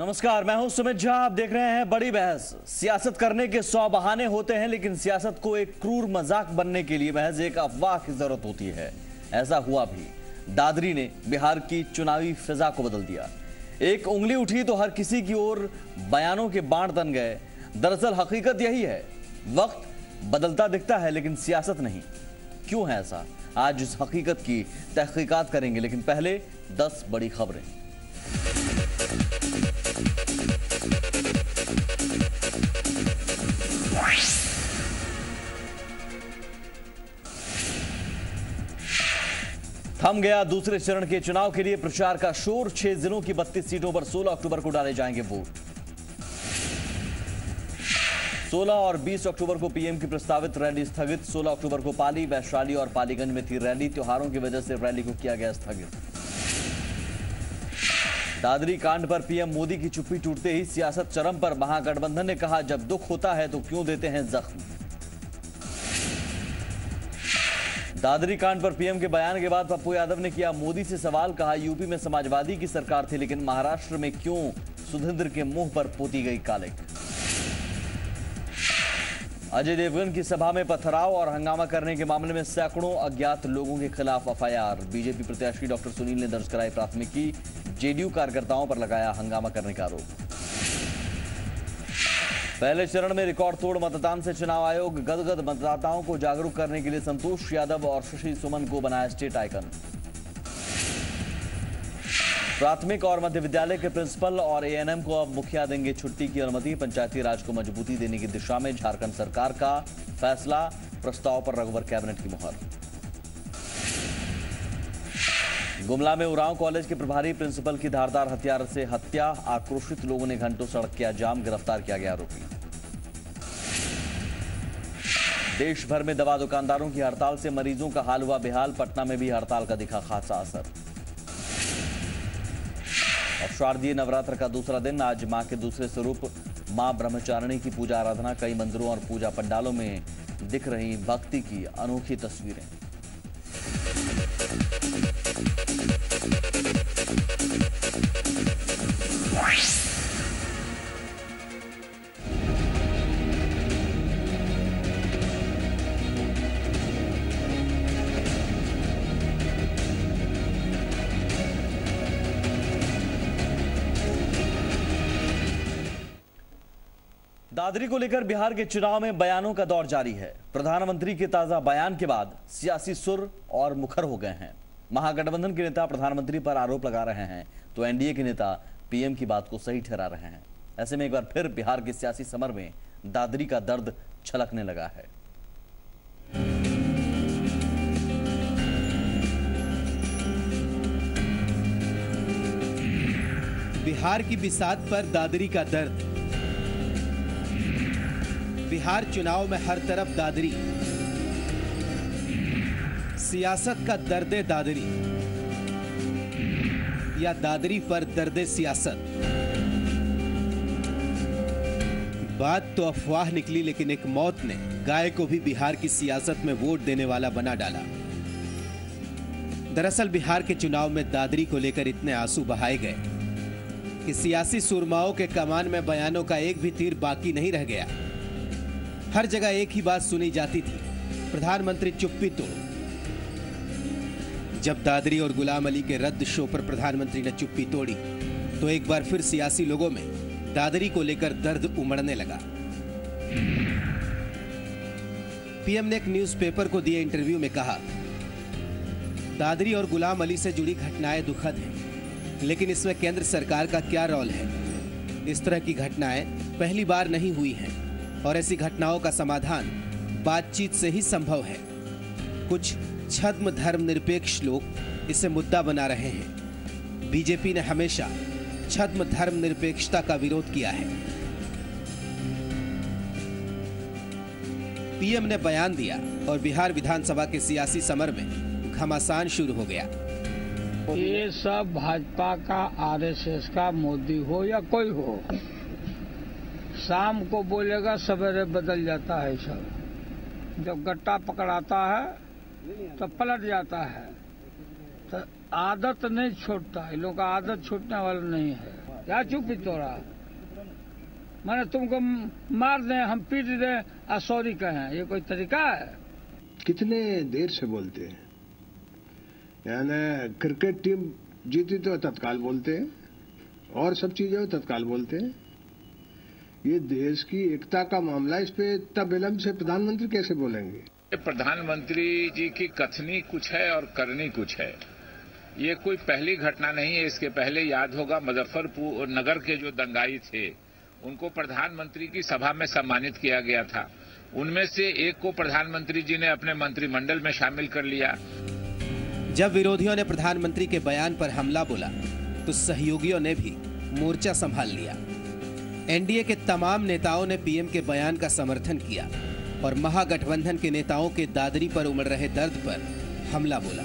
नमस्कार, मैं हूं सुमित झा। आप देख रहे हैं बड़ी बहस। सियासत करने के 100 बहाने होते हैं, लेकिन सियासत को एक क्रूर मजाक बनने के लिए महज एक अफवाह की जरूरत होती है। ऐसा हुआ भी। दादरी ने बिहार की चुनावी फिजा को बदल दिया। एक उंगली उठी तो हर किसी की ओर बयानों के बाण तन गए। दरअसल हकीकत यही है, वक्त बदलता दिखता है लेकिन सियासत नहीं। क्यों है ऐसा? आज इस हकीकत की तहकीकात करेंगे, लेकिन पहले 10 बड़ी खबरें। थम गया दूसरे चरण के चुनाव के लिए प्रचार का शोर। 6 जिलों की 32 सीटों पर 16 अक्टूबर को डाले जाएंगे वोट। 16 और 20 अक्टूबर को पीएम की प्रस्तावित रैली स्थगित। 16 अक्टूबर को पाली, वैशाली और पालीगंज में थी रैली। त्योहारों की वजह से रैली को किया गया स्थगित। दादरी कांड पर पीएम मोदी की चुप्पी टूटते ही सियासत चरम पर। महागठबंधन ने कहा, जब दुख होता है तो क्यों देते हैं जख्म। दादरी कांड पर पीएम के बयान के बाद पप्पू यादव ने किया मोदी से सवाल। कहा, यूपी में समाजवादी की सरकार थी, लेकिन महाराष्ट्र में क्यों सुधींद्र के मुंह पर पोती गई कालिक। अजय देवगन की सभा में पथराव और हंगामा करने के मामले में सैकड़ों अज्ञात लोगों के खिलाफ एफआईआर। बीजेपी प्रत्याशी डॉक्टर सुनील ने दर्ज कराई प्राथमिकी। जेडीयू कार्यकर्ताओं पर लगाया हंगामा करने का आरोप। पहले चरण में रिकॉर्ड तोड़ मतदान से चुनाव आयोग गदगद। मतदाताओं को जागरूक करने के लिए संतोष यादव और शशि सुमन को बनाया स्टेट आइकन। प्राथमिक और मध्य विद्यालय के प्रिंसिपल और एएनएम को अब मुखिया देंगे छुट्टी की अनुमति। पंचायती राज को मजबूती देने की दिशा में झारखंड सरकार का फैसला। प्रस्ताव पर रघुवर कैबिनेट की मुहर। गुमला में उरांव कॉलेज के प्रभारी प्रिंसिपल की धारदार हथियार से हत्या। आक्रोशित लोगों ने घंटों सड़क किया जाम। गिरफ्तार किया गया आरोपी। देश भर में दवा दुकानदारों की हड़ताल से मरीजों का हाल हुआ बेहाल। पटना में भी हड़ताल का दिखा खासा असर। और शारदीय नवरात्र का दूसरा दिन। आज मां के दूसरे स्वरूप मां ब्रह्मचारिणी की पूजा आराधना। कई मंदिरों और पूजा पंडालों में दिख रही भक्ति की अनोखी तस्वीरें। दादरी को लेकर बिहार के चुनाव में बयानों का दौर जारी है। प्रधानमंत्री के ताजा बयान के बाद सियासी सुर और मुखर हो गए हैं। महागठबंधन के नेता प्रधानमंत्री पर आरोप लगा रहे हैं, तो एनडीए के नेता पीएम की बात को सही ठहरा रहे हैं। ऐसे में एक बार फिर बिहार के सियासी समर में दादरी का दर्द छलकने लगा है। बिहार की बिसात पर दादरी का दर्द। बिहार चुनाव में हर तरफ दादरी। सियासत का दर्दे दादरी या दादरी पर दर्दे सियासत। बात तो अफवाह निकली, लेकिन एक मौत ने गाय को भी बिहार की सियासत में वोट देने वाला बना डाला। दरअसल बिहार के चुनाव में दादरी को लेकर इतने आंसू बहाए गए कि सियासी सुरमाओं के कमान में बयानों का एक भी तीर बाकी नहीं रह गया। हर जगह एक ही बात सुनी जाती थी, प्रधानमंत्री चुप्पी तोड़ो। जब दादरी और गुलाम अली के रद्द शो पर प्रधानमंत्री ने चुप्पी तोड़ी, तो एक बार फिर सियासी लोगों में दादरी को लेकर दर्द उमड़ने लगा। पीएम ने एक न्यूज़पेपर को दिए इंटरव्यू में कहा, दादरी और गुलाम अली से जुड़ी घटनाएं दुखद हैं, लेकिन इसमें केंद्र सरकार का क्या रोल है? इस तरह की घटनाएं पहली बार नहीं हुई हैं और ऐसी घटनाओं का समाधान बातचीत से ही संभव है। कुछ छद्म धर्मनिरपेक्ष लोग इसे मुद्दा बना रहे हैं। बीजेपी ने हमेशा छद्म धर्मनिरपेक्षता का विरोध किया है। पीएम ने बयान दिया और बिहार विधानसभा के सियासी समर में घमासान शुरू हो गया। ये सब भाजपा का, आरएसएस का, मोदी हो या कोई हो, शाम को बोलेगा सवेरे बदल जाता है। सब जब गट्टा पकड़ाता है तो पलट जाता है। तो आदत नहीं छोड़ता, इन लोगों का आदत छूटने वाला नहीं है। क्या चुप्पी तोड़ा? मैंने तुमको मार दें, हम पीट दें और सॉरी कहें, ये कोई तरीका है? कितने देर से बोलते हैं, यानी क्रिकेट टीम जीती तो तत्काल बोलते हैं और सब चीजें तत्काल बोलते हैं। ये देश की एकता का मामला, इस पे इतना विलंब से प्रधानमंत्री कैसे बोलेंगे? प्रधानमंत्री जी की कथनी कुछ है और करनी कुछ है। ये कोई पहली घटना नहीं है। इसके पहले याद होगा मुजफ्फरपुर नगर के जो दंगाई थे उनको प्रधानमंत्री की सभा में सम्मानित किया गया था। उनमें से एक को प्रधानमंत्री जी ने अपने मंत्रिमंडल में शामिल कर लिया। जब विरोधियों ने प्रधानमंत्री के बयान पर हमला बोला तो सहयोगियों ने भी मोर्चा संभाल लिया। एनडीए के तमाम नेताओं ने पीएम के बयान का समर्थन किया और महागठबंधन के नेताओं के दादरी पर उमड़ रहे दर्द पर हमला बोला।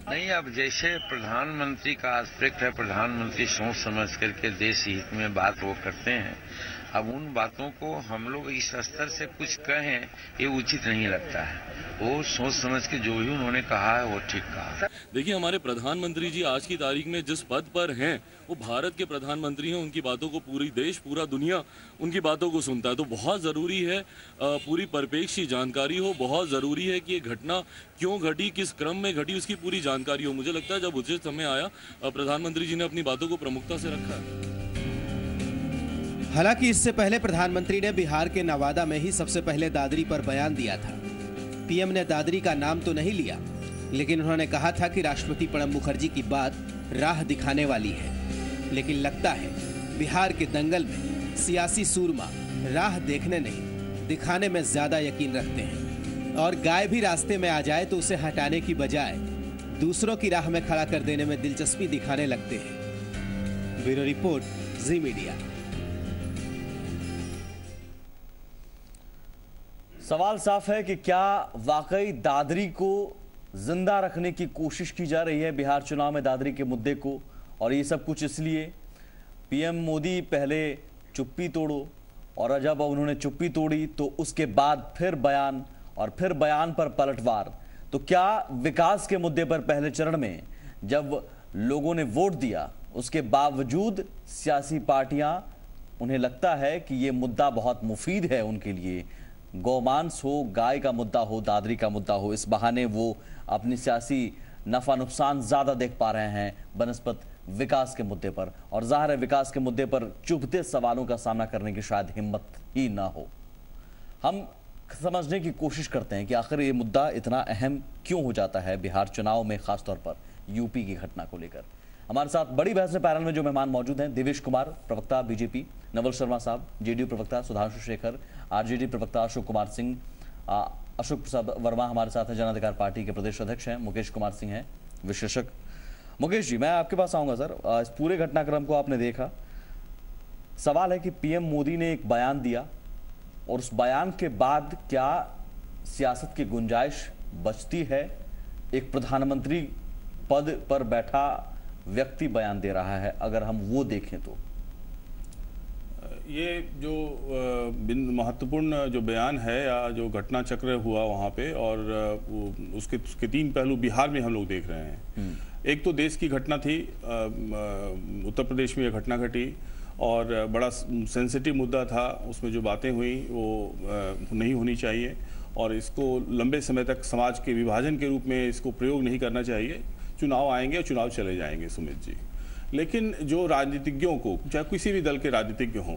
नहीं, अब जैसे प्रधानमंत्री का एस्पेक्ट है, प्रधानमंत्री सोच समझ करके देश हित में बात वो करते हैं। अब उन बातों को हम लोग इस स्तर से कुछ कहें ये उचित नहीं लगता है। वो सोच समझ के जो भी उन्होंने कहा है वो ठीक कहा। देखिए, हमारे प्रधानमंत्री जी आज की तारीख में जिस पद पर हैं वो भारत के प्रधानमंत्री हैं। उनकी बातों को पूरी देश, पूरा दुनिया उनकी बातों को सुनता है। तो बहुत ज़रूरी है पूरी परिप्रेक्ष्य जानकारी हो। बहुत ज़रूरी है कि ये घटना क्यों घटी, किस क्रम में घटी, उसकी पूरी जानकारी हो। मुझे लगता है जब उचित समय आया प्रधानमंत्री जी ने अपनी बातों को प्रमुखता से रखा है। हालांकि इससे पहले प्रधानमंत्री ने बिहार के नवादा में ही सबसे पहले दादरी पर बयान दिया था। पीएम ने दादरी का नाम तो नहीं लिया, लेकिन उन्होंने कहा था कि राष्ट्रपति प्रणब मुखर्जी की बात राह दिखाने वाली है। लेकिन लगता है बिहार के दंगल में सियासी सूरमा राह देखने नहीं, दिखाने में ज्यादा यकीन रखते हैं और गाय भी रास्ते में आ जाए तो उसे हटाने की बजाय दूसरों की राह में खड़ा कर देने में दिलचस्पी दिखाने लगते हैं। ब्यूरो रिपोर्ट, जी मीडिया। सवाल साफ है कि क्या वाकई दादरी को जिंदा रखने की कोशिश की जा रही है बिहार चुनाव में दादरी के मुद्दे को, और ये सब कुछ इसलिए पीएम मोदी पहले चुप्पी तोड़ो, और जब उन्होंने चुप्पी तोड़ी तो उसके बाद फिर बयान और फिर बयान पर पलटवार। तो क्या विकास के मुद्दे पर पहले चरण में जब लोगों ने वोट दिया उसके बावजूद सियासी पार्टियां, उन्हें लगता है कि ये मुद्दा बहुत मुफीद है उनके लिए, गौमांस हो, गाय का मुद्दा हो, दादरी का मुद्दा हो, इस बहाने वो अपनी सियासी नफा नुकसान ज्यादा देख पा रहे हैं बनस्पत विकास के मुद्दे पर। और जाहिर है विकास के मुद्दे पर चुभते सवालों का सामना करने की शायद हिम्मत ही ना हो। हम समझने की कोशिश करते हैं कि आखिर ये मुद्दा इतना अहम क्यों हो जाता है बिहार चुनाव में, खासतौर पर यूपी की घटना को लेकर। हमारे साथ बड़ी बहस में पैनल में जो मेहमान मौजूद हैं, देवेश कुमार, प्रवक्ता बीजेपी, नवल शर्मा साहब, जेडीयू प्रवक्ता सुधांशु शेखर, आरजेडी प्रवक्ता अशोक कुमार सिंह, अशोक प्रसाद वर्मा हमारे साथ हैं, जन अधिकार पार्टी के प्रदेश अध्यक्ष हैं, मुकेश कुमार सिंह हैं विश्लेषक। मुकेश जी, मैं आपके पास आऊंगा सर। इस पूरे घटनाक्रम को आपने देखा। सवाल है कि पीएम मोदी ने एक बयान दिया और उस बयान के बाद क्या सियासत की गुंजाइश बचती है? एक प्रधानमंत्री पद पर बैठा व्यक्ति बयान दे रहा है, अगर हम वो देखें तो ये जो महत्वपूर्ण जो बयान है या जो घटना चक्र हुआ वहाँ पे, और उसके तीन पहलू बिहार में हम लोग देख रहे हैं। एक तो देश की घटना थी, उत्तर प्रदेश में यह घटना घटी और बड़ा सेंसिटिव मुद्दा था। उसमें जो बातें हुई वो नहीं होनी चाहिए और इसको लंबे समय तक समाज के विभाजन के रूप में इसको प्रयोग नहीं करना चाहिए। चुनाव आएंगे और चुनाव चले जाएंगे सुमित जी। लेकिन जो राजनीतिज्ञों को, चाहे किसी भी दल के राजनीतिज्ञ हों,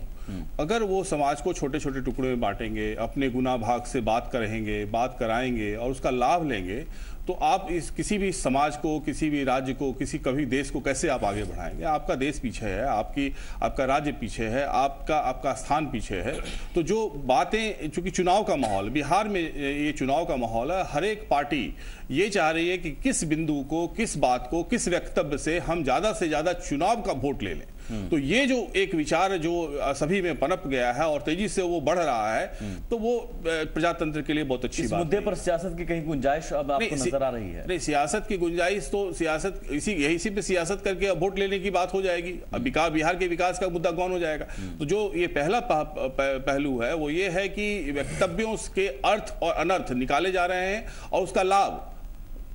अगर वो समाज को छोटे छोटे टुकड़ों में बांटेंगे, अपने गुना भाग से बात करेंगे, बात कराएंगे और उसका लाभ लेंगे, तो आप इस किसी भी समाज को, किसी भी राज्य को, कभी देश को कैसे आप आगे बढ़ाएंगे? आपका देश पीछे है, आपका राज्य पीछे है, आपका स्थान पीछे है। तो जो बातें, चूंकि चुनाव का माहौल, बिहार में ये चुनाव का माहौल है, हर एक पार्टी ये चाह रही है कि किस बिंदु को, किस बात को, किस वक्तव्य से हम ज्यादा से ज्यादा चुनाव का वोट ले लें। तो ये जो एक विचार जो सभी में पनप गया है और तेजी से वो बढ़ रहा है, तो वो प्रजातंत्र के लिए बहुत अच्छी बात है। इस मुद्दे पर सियासत की कहीं गुंजाइश अब आपको नजर आ रही है? नहीं, सियासत की गुंजाइश तो सियासत इसी पे सियासत करके वोट लेने की बात हो जाएगी। अब बिहार के विकास का मुद्दा कौन हो जाएगा? तो जो ये पहला पहलू है वो ये है कि वक्तव्यों के अर्थ और अनर्थ निकाले जा रहे हैं और उसका लाभ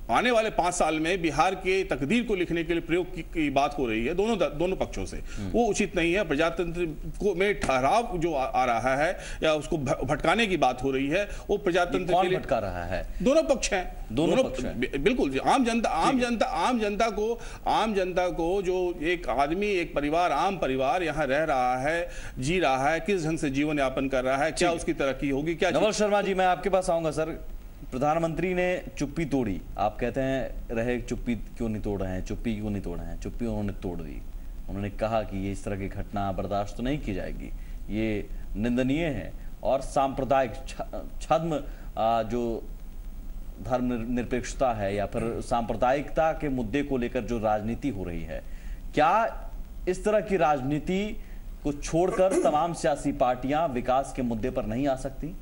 आने वाले 5 साल में बिहार के तकदीर को लिखने के लिए प्रयोग की बात हो रही है दोनों पक्षों से, वो उचित नहीं है। प्रजातंत्र को में ठहराव जो आ रहा है या उसको भटकाने की बात हो रही है, वो प्रजातंत्र के लिए भटका रहा है। दोनों पक्ष हैं, दोनों पक्ष हैं। बिल्कुल आम जनता को जो एक आदमी, एक परिवार, आम परिवार यहाँ रह रहा है, जी रहा है, किस ढंग से जीवन यापन कर रहा है, क्या उसकी तरक्की होगी, क्या। नवल शर्मा जी, मैं आपके पास आऊंगा सर। प्रधानमंत्री ने चुप्पी तोड़ी, आप कहते हैं रहे चुप्पी क्यों नहीं तोड़ रहे हैं, चुप्पी क्यों नहीं तोड़ रहे हैं, चुप्पी उन्होंने तोड़ दी। उन्होंने कहा कि ये इस तरह की घटना बर्दाश्त तो नहीं की जाएगी, ये निंदनीय है और सांप्रदायिक छद्म जो धर्म निरपेक्षता है या फिर सांप्रदायिकता के मुद्दे को लेकर जो राजनीति हो रही है, क्या इस तरह की राजनीति को छोड़कर तमाम सियासी पार्टियां विकास के मुद्दे पर नहीं आ सकती?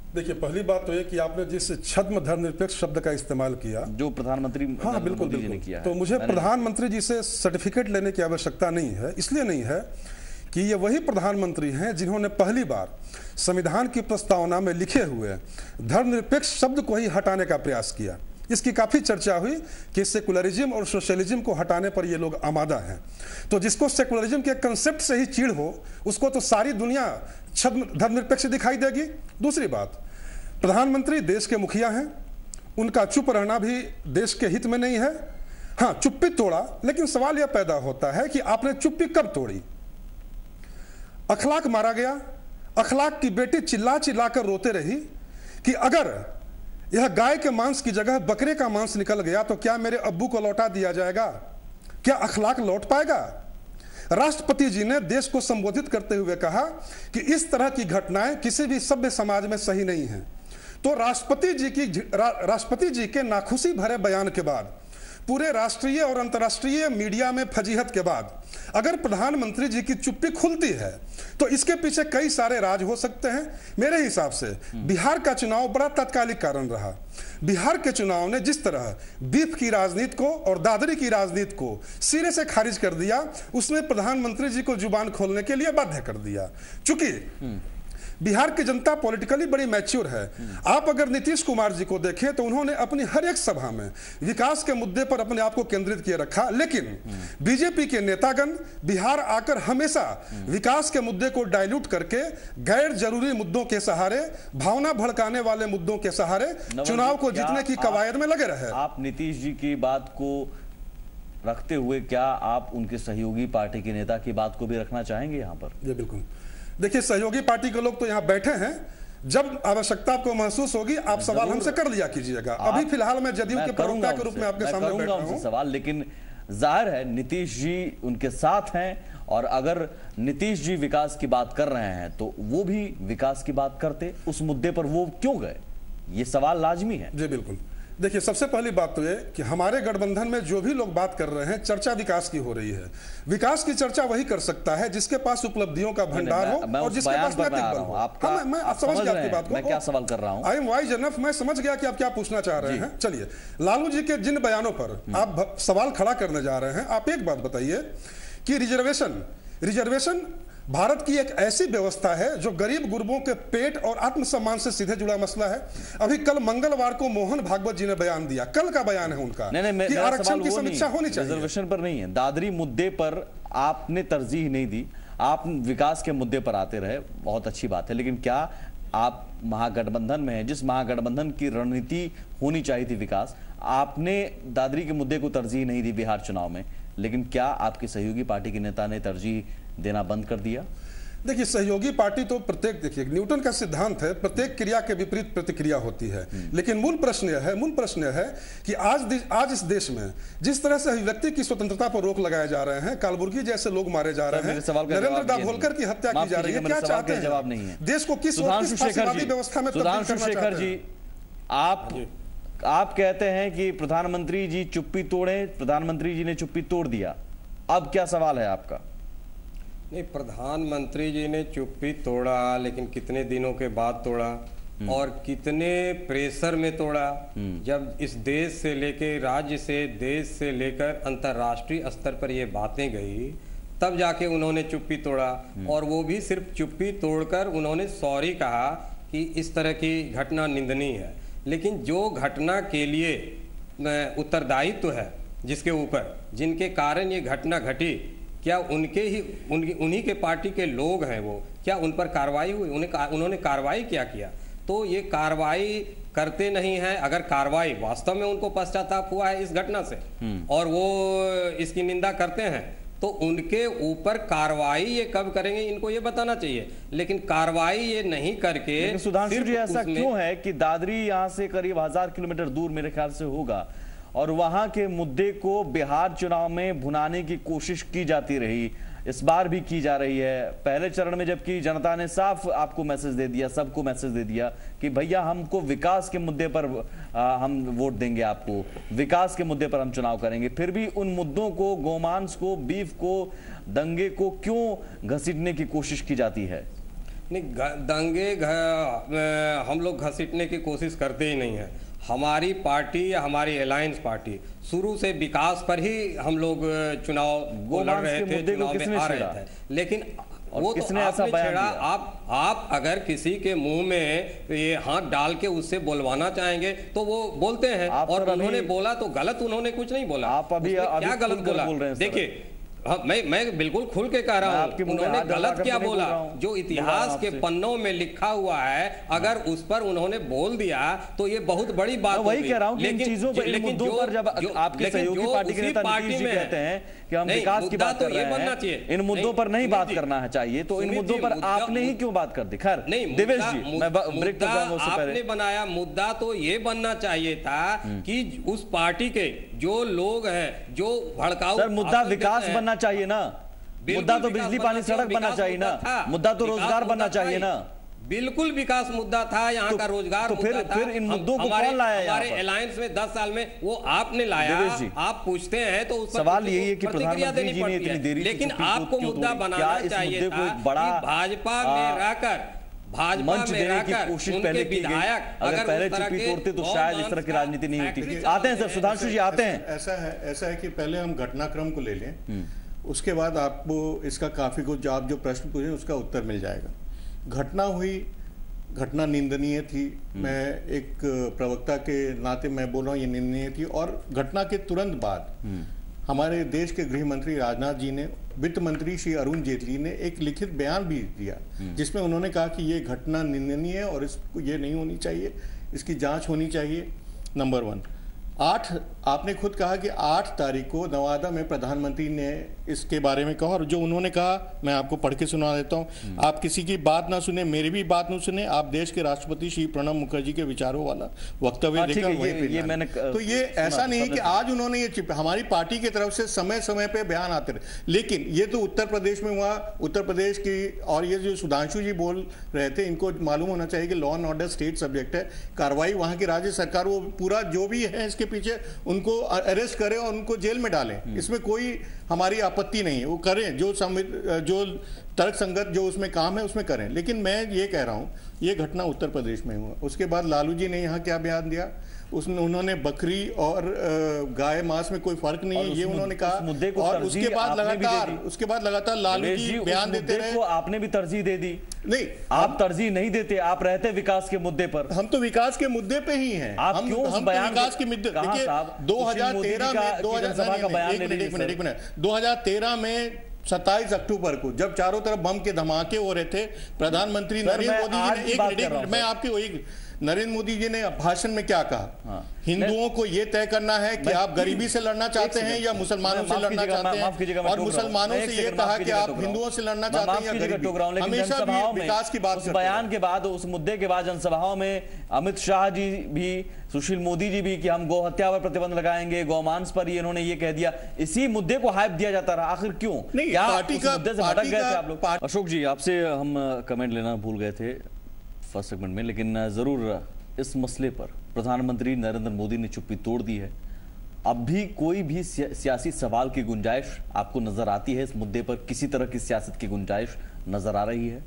देखिए, पहली बात तो ये कि आपने जिस छद्म धर्मनिरपेक्ष शब्द का इस्तेमाल किया, जो प्रधानमंत्री बिल्कुल ने किया है, तो मुझे प्रधानमंत्री जी से सर्टिफिकेट लेने की आवश्यकता नहीं है। इसलिए नहीं है कि ये वही प्रधानमंत्री हैं जिन्होंने पहली बार संविधान की प्रस्तावना में लिखे हुए धर्मनिरपेक्ष शब्द को ही हटाने का प्रयास किया। इसकी काफी चर्चा हुई कि सेकुलरिज्म और सोशलिज्म को हटाने पर ये लोग आमादा हैं। तो जिसको सेकुलरिज्म के कंसेप्ट से ही चिढ़ हो, उसको तो सारी दुनिया छद्म धर्मनिरपेक्ष दिखाई देगी। दूसरी बात, प्रधानमंत्री देश के मुखिया हैं, उनका चुप रहना भी देश के हित में नहीं है। हाँ, चुप्पी तोड़ा, लेकिन सवाल यह पैदा होता है कि आपने चुप्पी कब तोड़ी? अखलाक मारा गया, अखलाक की बेटी चिल्ला चिल्ला कर रोते रही कि अगर यह गाय के मांस की जगह बकरे का मांस निकल गया तो क्या मेरे अब्बू को लौटा दिया जाएगा? क्या अखलाक लौट पाएगा? राष्ट्रपति जी ने देश को संबोधित करते हुए कहा कि इस तरह की घटनाएं किसी भी सभ्य समाज में सही नहीं है। तो राष्ट्रपति जी के नाखुशी भरे बयान के बाद, पूरे राष्ट्रीय और अंतर्राष्ट्रीय मीडिया में फजीहत के बाद, अगर प्रधानमंत्री जी की चुप्पी खुलती है तो इसके पीछे कई सारे राज हो सकते हैं। मेरे हिसाब से बिहार का चुनाव बड़ा तात्कालिक कारण रहा। बिहार के चुनाव ने जिस तरह बीफ की राजनीति को और दादरी की राजनीति को सिरे से खारिज कर दिया, उसमें प्रधानमंत्री जी को जुबान खोलने के लिए बाध्य कर दिया। चूंकि बिहार की जनता पॉलिटिकली बड़ी मैच्योर है। आप अगर नीतीश कुमार जी को देखें तो उन्होंने अपनी हर एक सभा में विकास के मुद्दे पर अपने आप को केंद्रित किए रखा, लेकिन बीजेपी के नेतागण बिहार आकर हमेशा विकास के मुद्दे को डाइल्यूट करके गैर जरूरी मुद्दों के सहारे, भावना भड़काने वाले मुद्दों के सहारे चुनाव को जीतने की कवायद में लगे रहे। आप नीतीश जी की बात को रखते हुए क्या आप उनके सहयोगी पार्टी के नेता की बात को भी रखना चाहेंगे यहाँ पर? जी बिल्कुल। देखिए, सहयोगी पार्टी के लोग तो यहाँ बैठे हैं, जब आवश्यकता आपको महसूस होगी आप सवाल हमसे कर लिया कीजिएगा। अभी फिलहाल मैं जदयू के प्रवक्ता के रूप में आपके सामने बैठा हूं सवाल, लेकिन जाहिर है नीतीश जी उनके साथ हैं और अगर नीतीश जी विकास की बात कर रहे हैं तो वो भी विकास की बात करते, उस मुद्दे पर वो क्यों गए, ये सवाल लाजमी है। जी बिल्कुल। देखिए, सबसे पहली बात तो ये कि हमारे गठबंधन में जो भी लोग बात कर रहे हैं, चर्चा विकास की हो रही है। विकास की चर्चा वही कर सकता है जिसके पास उपलब्धियों का भंडार हो और जिसके पास नैतिक बल हो। मैं समझ गया आपकी बात को। मैं क्या सवाल कर रहा हूं? आई एम वाइज एनफ, मैं समझ गया कि आप क्या पूछना चाह रहे हैं। चलिए, लालू जी के जिन बयानों पर आप सवाल खड़ा करने जा रहे हैं, आप एक बात बताइए कि रिजर्वेशन भारत की एक ऐसी व्यवस्था है जो गरीब गुरबों के पेट और आत्मसम्मान से सीधे जुड़ा मसला है। अभी कल मंगलवार को मोहन भागवत जी ने बयान दिया, कल का बयान है उनका, कि आरक्षण की समीक्षा होनी चाहिए। रिजर्वेशन पर नहीं है, दादरी मुद्दे पर आपने तरजीह नहीं दी, आप विकास के मुद्दे पर आते रहे, बहुत अच्छी बात है। लेकिन क्या आप महागठबंधन में हैं, जिस महागठबंधन की रणनीति होनी चाहिए थी विकास, आपने दादरी के मुद्दे को तरजीह नहीं दी बिहार चुनाव में, लेकिन क्या आपकी सहयोगी पार्टी के नेता ने तरजीह देना बंद कर दिया? देखिए, सहयोगी पार्टी तो देखिए न्यूटन का सिद्धांत है, प्रत्येक क्रिया के विपरीत प्रतिक्रिया होती है। लेकिन मूल प्रश्न यह है कि आज इस देश में जिस तरह से अभिव्यक्ति की स्वतंत्रता पर रोक लगाए जा रहे हैं, कालबुर्गी जैसे लोग मारे जा रहे हैं, नरेंद्र दाभोलकर की हत्या की जा रही है, क्या चाहते हैं? जवाब नहीं है। देश को किस व्यवस्था में सुधांशु शेखर जी, आप कहते हैं कि प्रधानमंत्री जी चुप्पी तोड़े, प्रधानमंत्री जी ने चुप्पी तोड़ दिया, अब क्या सवाल है आपका? नहीं, प्रधानमंत्री जी ने चुप्पी तोड़ा, लेकिन कितने दिनों के बाद तोड़ा और कितने प्रेशर में तोड़ा। जब इस देश से लेकर राज्य से, देश से लेकर अंतर्राष्ट्रीय स्तर पर ये बातें गई, तब जाके उन्होंने चुप्पी तोड़ा। और वो भी सिर्फ चुप्पी तोड़कर उन्होंने सॉरी कहा कि इस तरह की घटना निंदनीय है। लेकिन जो घटना के लिए उत्तरदायित्व है जिसके ऊपर, जिनके कारण ये घटना घटी, क्या उन्हीं के पार्टी के लोग हैं वो, क्या उन पर कार्रवाई हुई? उन्होंने कार्रवाई क्या किया? तो ये कार्रवाई करते नहीं हैं। अगर कार्रवाई वास्तव में उनको पश्चाताप हुआ है इस घटना से और वो इसकी निंदा करते हैं, तो उनके ऊपर कार्रवाई ये कब करेंगे इनको ये बताना चाहिए। लेकिन कार्रवाई ये नहीं करके सुधांशु जी, ऐसा क्यों है कि दादरी यहाँ से करीब 1000 किलोमीटर दूर मेरे ख्याल से होगा, और वहां के मुद्दे को बिहार चुनाव में भुनाने की कोशिश की जाती रही, इस बार भी की जा रही है। पहले चरण में जबकि जनता ने साफ आपको मैसेज दे दिया, सबको मैसेज दे दिया कि भैया हमको विकास के मुद्दे पर हम वोट देंगे, आपको विकास के मुद्दे पर हम चुनाव करेंगे, फिर भी उन मुद्दों को, गोमांस को, बीफ को, दंगे को क्यों घसीटने की कोशिश की जाती है? नहीं, दंगे हम लोग घसीटने की कोशिश करते ही नहीं है। हमारी पार्टी या हमारी अलायंस पार्टी शुरू से विकास पर ही हम लोग चुनाव लड़ रहे थे, चुनाव में आ रहे थे। लेकिन वो तो आपने छेड़ा। आप अगर किसी के मुंह में ये हाथ डाल के उससे बोलवाना चाहेंगे तो वो बोलते हैं, और उन्होंने बोला तो गलत, उन्होंने कुछ नहीं बोला। आप अभी क्या गलत बोला? देखिए, हाँ, मैं बिल्कुल खुल के कह रहा हूँ, उन्होंने गलत क्या बोला? जो इतिहास के पन्नों में लिखा हुआ है, अगर उस पर उन्होंने बोल दिया तो ये बहुत बड़ी बात वही कह रहा हूँ। लेकिन मुद्दों पर जब आपके सहयोगी पार्टी के नेता नीतीश जी कहते हैं कि हम विकास की बात कर रहे हैं, इन मुद्दों पर नहीं बात करना है चाहिए, तो इन मुद्दों पर आपने ही क्यों बात कर दी? खैर देवेश जी, मैं ब्रेक पर जाऊंगा उससे पहले। आपने बनाया मुद्दा तो ये बनना चाहिए था कि उस पार्टी के जो लोग हैं, जो भड़काऊ, सर मुद्दा विकास बनना चाहिए ना, मुद्दा तो बिजली पानी सड़क बनना चाहिए ना, मुद्दा तो रोजगार बनना चाहिए ना। बिल्कुल विकास मुद्दा था, यहाँ का रोजगार मुद्दा था। फिर इन मुद्दों को कौन लाया? हमारे अलायंस में 10 साल में वो आपने लाया। आप पूछते हैं तो उस सवाल यही है कि प्रधानमंत्री जी ने इतनी देरी से, लेकिन आपको मुद्दा बनाना चाहिए था कि भाजपा में रहकर मंच देने की कोशिश पहले की गई। अगर पहले चुप्पी तोड़ते तो शायद इस तरह की राजनीति नहीं होती। आते हैं सर, सुधांशु जी आते हैं। ऐसा है कि पहले हम घटनाक्रम को ले लें, उसके बाद आपको इसका काफी कुछ, आप जो प्रश्न पूछे उसका उत्तर मिल जाएगा। घटना हुई, घटना निंदनीय थी। मैं एक प्रवक्ता के नाते मैं बोल रहा हूँ ये निंदनीय थी। और घटना के तुरंत बाद हमारे देश के गृह मंत्री राजनाथ जी ने, वित्त मंत्री श्री अरुण जेटली ने एक लिखित बयान भी दिया, जिसमें उन्होंने कहा कि ये घटना निंदनीय है और इसको ये नहीं होनी चाहिए, इसकी जांच होनी चाहिए। नंबर 1। 8, आपने खुद कहा कि 8 तारीख को नवादा में प्रधानमंत्री ने इसके बारे में कहा, और जो उन्होंने कहा मैं आपको पढ़ के सुना देता हूं। आप किसी की बात ना सुने, मेरी भी बात ना सुने, आप देश के राष्ट्रपति श्री प्रणब मुखर्जी के विचारों वाला वक्तव्य देकर वहीं पे। तो ये ऐसा नहीं कि आज उन्होंने ये हमारी पार्टी की तरफ से समय समय पे बयान आते रहे, लेकिन ये तो उत्तर प्रदेश में हुआ, उत्तर प्रदेश की। और ये जो सुधांशु जी बोल रहे थे, इनको मालूम होना चाहिए कि law and order state subject है। कार्रवाई वहां की राज्य सरकार, वो पूरा जो भी है इसके पीछे, उनको अरेस्ट करें और उनको जेल में डालें, इसमें कोई हमारी आपत्ति नहीं है। वो करें जो तर्क संगत जो उसमें काम है उसमें करें। लेकिन मैं ये कह रहा हूं, ये घटना उत्तर प्रदेश में हुआ। उसके बाद लालू जी ने यहाँ क्या बयान दिया, उन्होंने बकरी और गाय मांस में कोई फर्क नहीं है, ये उन्होंने कहा। और उसके बाद लगातार लालू जी बयान देते रहे। आपने भी तरजीह दे दी? नहीं, आप तरजीह नहीं देते, आप रहते विकास के मुद्दे पर। हम तो विकास के मुद्दे पे ही हैं। आप क्यों उस बयान विकास के मुद्दे? देखिए 2013 में 2013 में 27 अक्टूबर को जब चारों तरफ बम के धमाके हो रहे थे, प्रधानमंत्री नरेंद्र मोदी जी ने, मैं आपके वही, नरेंद्र मोदी जी ने भाषण में क्या कहा? हिंदुओं को यह तय करना है कि आप गरीबी से लड़ना चाहते हैं या मुसलमानों से लड़ना चाहते हैं, और मुसलमानों से यह कहा कि आप हिंदुओं से लड़ना चाहते हैं या गरीबी। हमेशा भी विकास की बात। उस बयान के बाद, उस मुद्दे के बाद जनसभाओं में अमित शाह जी भी, सुशील मोदी जी भी, कि हम गौ हत्या पर प्रतिबंध लगाएंगे, गौमांस पर ये इन्होंने ये कह दिया। इसी मुद्दे को हाइप दिया जाता रहा, आखिर क्यों? क्या मुद्दे से भटक गए थे आप लोग? अशोक जी, आपसे हम कमेंट लेना भूल गए थे फर्स्ट सेगमेंट में, लेकिन जरूर इस मसले पर प्रधानमंत्री नरेंद्र मोदी ने चुप्पी तोड़ दी है। अब भी कोई भी सियासी सवाल की गुंजाइश आपको नजर आती है? इस मुद्दे पर किसी तरह की सियासत की गुंजाइश नजर आ रही है?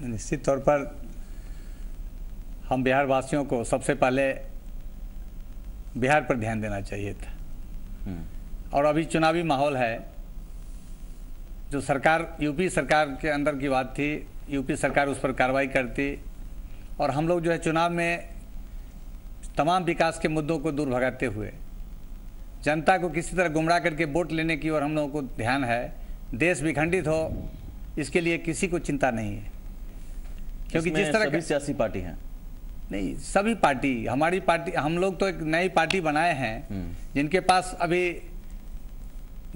निश्चित तौर पर हम बिहार वासियों को सबसे पहले बिहार पर ध्यान देना चाहिए था। और अभी चुनावी माहौल है, जो सरकार, यूपी सरकार के अंदर की बात थी, यूपी सरकार उस पर कार्रवाई करती, और हम लोग जो है चुनाव में तमाम विकास के मुद्दों को दूर भगाते हुए जनता को किसी तरह गुमराह करके वोट लेने की ओर हम लोगों को ध्यान है। देश विखंडित हो इसके लिए किसी को चिंता नहीं है, क्योंकि जिस तरह सभी सियासी पार्टी हैं, नहीं सभी पार्टी, हमारी पार्टी, हम लोग तो एक नई पार्टी बनाए हैं जिनके पास अभी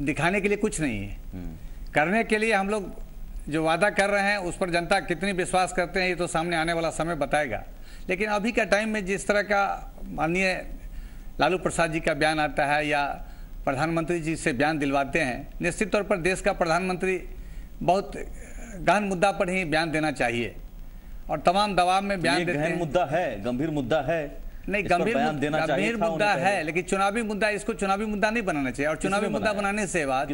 दिखाने के लिए कुछ नहीं है। करने के लिए हम लोग जो वादा कर रहे हैं उस पर जनता कितनी विश्वास करते हैं ये तो सामने आने वाला समय बताएगा। लेकिन अभी का टाइम में जिस तरह का माननीय लालू प्रसाद जी का बयान आता है या प्रधानमंत्री जी से बयान दिलवाते हैं, निश्चित तौर पर देश का प्रधानमंत्री बहुत गहन मुद्दा पर ही बयान देना चाहिए और तमाम दबाव में बयान देते हैं। मुद्दा है, गंभीर मुद्दा है, नहीं गंभीर मुद्दा है, लेकिन चुनावी मुद्दा, इसको चुनावी मुद्दा नहीं बनाना चाहिए। और चुनावी मुद्दा बनाने से बाद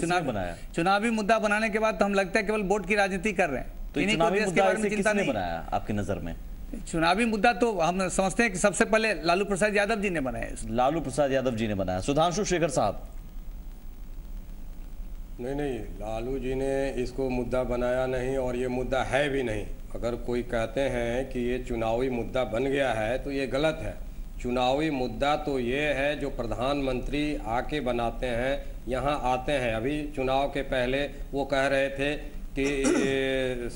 चुनावी मुद्दा बनाने के बाद तो हम लगता है केवल वोट की राजनीति कर रहे हैं। तो चुनावी मुद्दा ऐसे किसने बनाया आपकी नजर में? चुनावी मुद्दा तो हम समझते हैं कि सबसे पहले लालू प्रसाद यादव जी ने बनाया। लालू प्रसाद यादव जी ने बनाया। सुधांशु शेखर साहब, नहीं, लालू जी ने इसको मुद्दा बनाया नहीं और ये मुद्दा है भी नहीं। अगर कोई कहते हैं कि ये चुनावी मुद्दा बन गया है तो ये गलत है। चुनावी मुद्दा तो ये है जो प्रधानमंत्री आके बनाते हैं, यहाँ आते हैं। अभी चुनाव के पहले वो कह रहे थे कि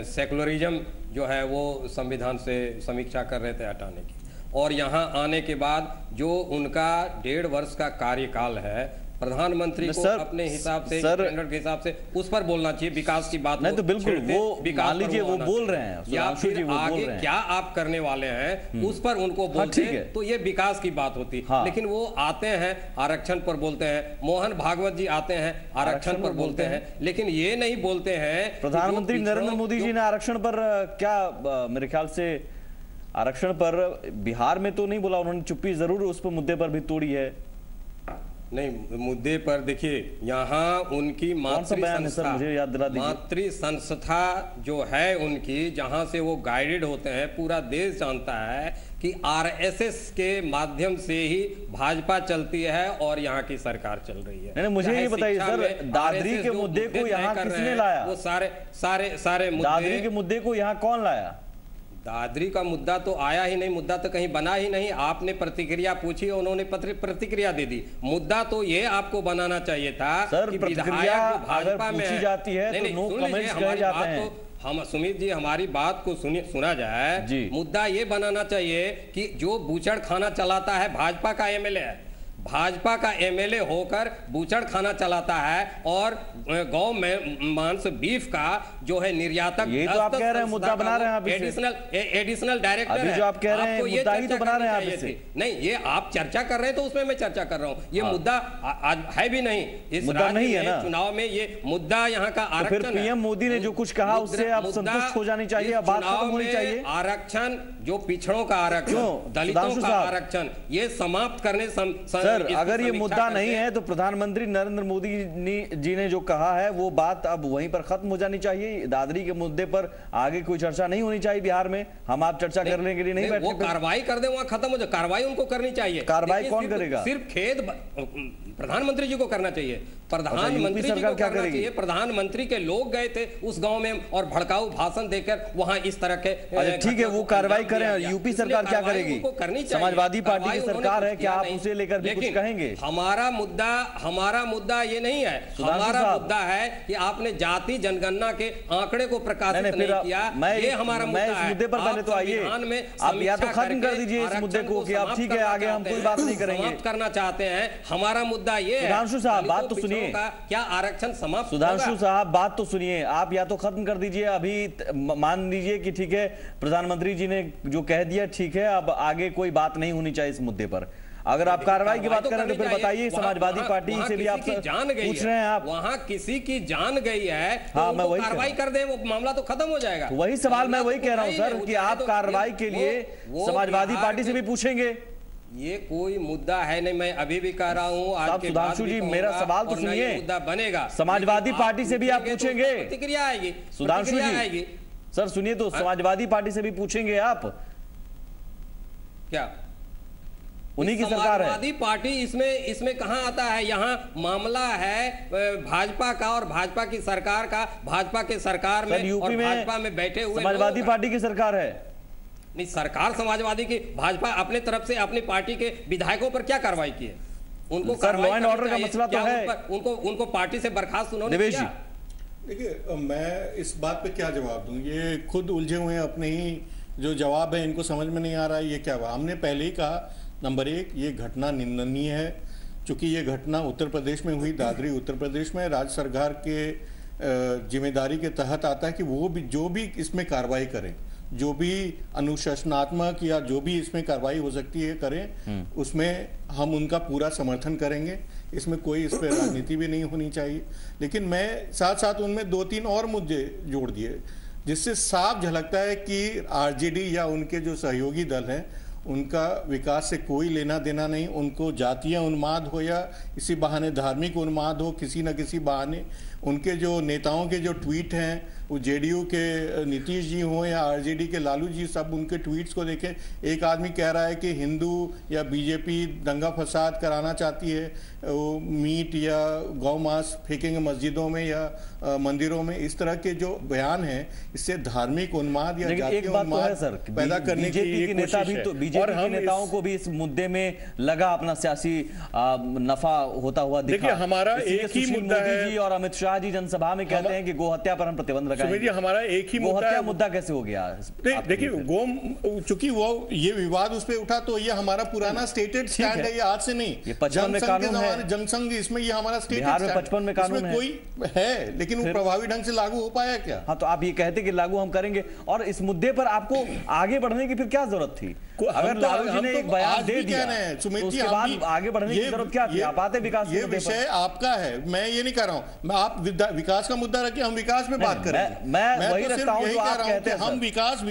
सेकुलरिज्म जो है वो संविधान से समीक्षा कर रहे थे हटाने की, और यहाँ आने के बाद जो उनका 1.5 वर्ष का कार्यकाल है, प्रधानमंत्री को अपने हिसाब से, स्टैंडर्ड के हिसाब से उस पर बोलना चाहिए। विकास की बात नहीं तो बिल्कुल वो मान लीजिए वो बोल रहे हैं, या फिर आगे क्या आप करने वाले हैं उस पर उनको बोलते हैं तो ये विकास की बात होती है। लेकिन वो आते हैं आरक्षण पर बोलते हैं, मोहन भागवत जी आते हैं आरक्षण पर बोलते हैं, लेकिन ये नहीं बोलते हैं। प्रधानमंत्री नरेंद्र मोदी जी ने आरक्षण पर क्या, मेरे ख्याल से आरक्षण पर बिहार में तो नहीं बोला उन्होंने, चुप्पी जरूर उस पर मुद्दे पर भी तोड़ी है। नहीं, मुद्दे पर देखिए यहाँ उनकी मातृ संस्था जो है उनकी, जहाँ से वो गाइडेड होते हैं, पूरा देश जानता है कि आरएसएस के माध्यम से ही भाजपा चलती है और यहाँ की सरकार चल रही है। नहीं, मुझे ये बताइए सर, दादरी के मुद्दे को यहाँ किसने लाया? वो सारे दादरी के मुद्दे को यहाँ कौन लाया? दादरी का मुद्दा तो आया ही नहीं, मुद्दा तो कहीं बना ही नहीं। आपने प्रतिक्रिया पूछी, उन्होंने प्रतिक्रिया दे दी। मुद्दा तो ये आपको बनाना चाहिए था कि प्रतिक्रिया भाजपा में पूछी जाती है तो नो कमेंट्स कहे जाते हैं। हम सुमित जी हमारी बात को सुना जाए। मुद्दा ये बनाना चाहिए कि जो बूचड़ खाना चलाता है भाजपा का एमएलए है, भाजपा का एमएलए होकर बूचड़ खाना चलाता है और गौ में मांस बीफ का जो है निर्यातक, ये तो आप कह रहे हैं मुद्दा बना रहे हैं आप, एडिशनल डायरेक्टर अभी जो आप कह रहे हैं मुद्दा ही तो बना रहे हैं आप इसे। नहीं, ये आप चर्चा कर रहे हैं तो उसमें मैं चर्चा कर रहा हूँ। ये मुद्दा आज है भी नहीं, इस मुद्दा नहीं है ना चुनाव में। ये मुद्दा यहाँ का आरक्षण। फिर पीएम मोदी ने जो कुछ कहा उससे आप संतुष्ट हो जानी चाहिए, बात खत्म होनी चाहिए। आरक्षण जो पिछड़ों का आरक्षण, दलितों का आरक्षण, ये समाप्त करने अगर ये मुद्दा नहीं है तो प्रधानमंत्री नरेंद्र मोदी जी ने जो कहा है वो बात अब वहीं पर खत्म हो जानी चाहिए। दादरी के मुद्दे पर आगे कोई चर्चा नहीं होनी चाहिए बिहार में। हम आप चर्चा करने के लिए नहीं बैठे। वो कार्रवाई कर दे, वहां खत्म हो जाए। कार्रवाई उनको करनी चाहिए। कार्रवाई कौन करेगा? सिर्फ खेद प्रधानमंत्री जी को करना चाहिए। प्रधानमंत्री जी को करना चाहिए। प्रधानमंत्री के लोग गए थे उस गांव में और भड़काऊ भाषण देकर वहां इस तरह के, ठीक है वो कार्रवाई करें। यूपी सरकार क्या करेगी? समाजवादी पार्टी की सरकार है, क्या आप उसे लेकर भी कुछ कहेंगे? हमारा मुद्दा ये नहीं है। हमारा मुद्दा है कि आपने जाति जनगणना के आंकड़े को प्रकाशित नहीं किया। ये हमारा मुद्दा है। इस मुद्दे पर पहले तो आइए, आप या तो खत्म कर दीजिए इस मुद्दे को कि आप ठीक है आगे हम कोई बात नहीं करेंगे। समाप्त करना चाहते हैं। हमारा मुद्दा ये है। सुधांशु साहब बात तो सुनिए, क्या आरक्षण समाप्त? सुधांशु साहब बात तो सुनिए, आप या तो खत्म कर दीजिए। अभी मान लीजिए कि ठीक है प्रधानमंत्री जी ने जो कह दिया ठीक है, अब आगे कोई बात नहीं होनी चाहिए इस मुद्दे पर। अगर आप कार्रवाई की बात करें तो फिर बताइए, समाजवादी पार्टी से भी आप पूछ रहे हैं, आप वहां किसी की जान गई है हाँ, मैं वही कार्रवाई कर दें, वो मामला तो खत्म हो जाएगा। वही सवाल मैं वही कह रहा हूं सर कि आप कार्रवाई के लिए समाजवादी पार्टी से भी पूछेंगे। ये कोई मुद्दा है नहीं, मैं अभी भी कह रहा हूँ। आज के सुधांशु जी मेरा सवाल तो सुनिए, मुद्दा बनेगा। समाजवादी पार्टी से भी आप पूछेंगे? प्रतिक्रिया आएगी सुधांशु जी। सर सुनिए तो समाजवादी पार्टी से भी पूछेंगे आप? क्या उन्हीं की सरकार है? समाजवादी पार्टी इसमें कहां आता है? यहाँ मामला है भाजपा का और भाजपा की सरकार का। भाजपा के सरकार में यूपी और भाजपा में बैठे हुए समाजवादी पार्टी की सरकार है। नहीं, सरकार समाजवादी की भाजपा अपने तरफ से अपनी पार्टी के विधायकों पर क्या कार्रवाई की है? उनको सर लॉ एंड ऑर्डर का मसला तो है, उनको पार्टी से बर्खास्त उन्होंने किया? देखिए, मैं इस बात पे क्या जवाब दूं, ये खुद उलझे हुए हैं, अपने ही जो जवाब है इनको समझ में नहीं आ रहा है ये क्या हुआ। हमने पहले ही कहा, नंबर 1 ये घटना निंदनीय है, क्योंकि ये घटना उत्तर प्रदेश में हुई, दादरी उत्तर प्रदेश में। राज्य सरकार के जिम्मेदारी के तहत आता है कि वो भी जो भी इसमें कार्रवाई करें, जो भी अनुशासनात्मक या जो भी इसमें कार्रवाई हो सकती है करें, उसमें हम उनका पूरा समर्थन करेंगे। इसमें कोई इस पर राजनीति भी नहीं होनी चाहिए। लेकिन मैं साथ साथ उनमें 2-3 और मुद्दे जोड़ दिए जिससे साफ झलकता है कि आरजेडी या उनके जो सहयोगी दल हैं उनका विकास से कोई लेना देना नहीं। उनको जातीय उन्माद हो या इसी बहाने धार्मिक उन्माद हो, किसी न किसी बहाने उनके जो नेताओं के जो ट्वीट हैं, वो जेडीयू के नीतीश जी हों या आरजेडी के लालू जी, सब उनके ट्वीट्स को देखें। एक आदमी कह रहा है कि हिंदू या बीजेपी दंगा फसाद कराना चाहती है, वो मीट या गौ मांस फेंकेंगे मस्जिदों में या मंदिरों में। इस तरह के जो बयान हैं इससे धार्मिक उन्माद या जातीय उन्माद पैदा करने की नेता भी तो बीजेपी के नेताओं को भी इस मुद्दे में लगा अपना सियासी नफा होता हुआ दिखा। देखिए, हमारा एक ही मुद्दा है जी और अमित शाह जी जनसभा में कहते हैं कि गोहत्या पर हम प्रतिबंध लगाएंगे। हमारा एक ही मुद्दा कैसे हो गया? देखिए, चूंकि वो ये विवाद उस पर उठा तो ये हमारा पुराना स्टेटेड स्टैंड है, ये आज से नहीं। ये 55 में कानून है, जनसंघ, इसमें ये हमारा स्टेटेड बिहार में 55 में कानून है, कोई है, लेकिन वो प्रभावी ढंग से लागू हो पाया क्या? हाँ, तो आप ये कहते कि लागू हम करेंगे, और इस मुद्दे पर आपको आगे बढ़ने की फिर क्या जरूरत थी? अगर लालू जी ने एक बयान दे दिया सुमित जी, उसके बाद आगे बढ़ने की जरूरत क्या थी? आप आते विकास, ये विषय आपका है, मैं ये नहीं कर रहा हूं। मैं आप विकास का मुद्दा रखिए, हम विकास में बात करें। मैं वही रखता हूं जो आप कहते हैं, हम विकास।